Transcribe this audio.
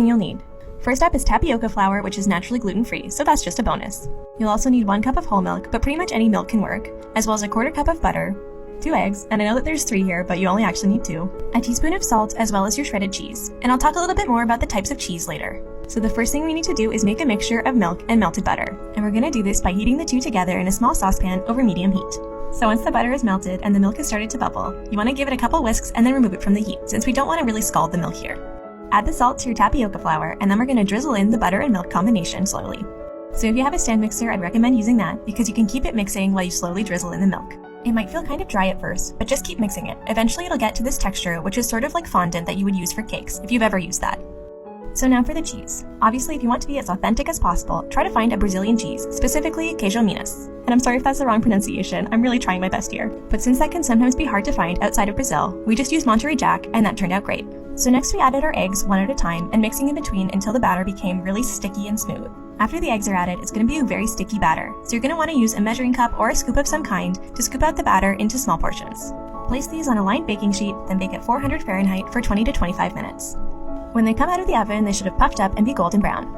you'll need. First up is tapioca flour, which is naturally gluten-free, so that's just a bonus. You'll also need 1 cup of whole milk, but pretty much any milk can work, as well as a 1/4 cup of butter, 2 eggs, and I know that there's 3 here, but you only actually need 2, a teaspoon of salt, as well as your shredded cheese. And I'll talk a little bit more about the types of cheese later. So the first thing we need to do is make a mixture of milk and melted butter. And we're gonna do this by heating the two together in a small saucepan over medium heat. So once the butter is melted and the milk has started to bubble, you wanna give it a couple whisks and then remove it from the heat, since we don't wanna really scald the milk here. Add the salt to your tapioca flour, and then we're gonna drizzle in the butter and milk combination slowly. So if you have a stand mixer, I'd recommend using that because you can keep it mixing while you slowly drizzle in the milk. It might feel kind of dry at first, but just keep mixing it. Eventually it'll get to this texture, which is sort of like fondant that you would use for cakes, if you've ever used that. So now for the cheese. Obviously, if you want to be as authentic as possible, try to find a Brazilian cheese, specifically queijo minas. And I'm sorry if that's the wrong pronunciation, I'm really trying my best here. But since that can sometimes be hard to find outside of Brazil, we just used Monterey Jack, and that turned out great. So next we added our eggs one at a time and mixing in between until the batter became really sticky and smooth. After the eggs are added, it's going to be a very sticky batter, so you're going to want to use a measuring cup or a scoop of some kind to scoop out the batter into small portions. Place these on a lined baking sheet, then bake at 400 Fahrenheit for 20 to 25 minutes. When they come out of the oven, they should have puffed up and be golden brown.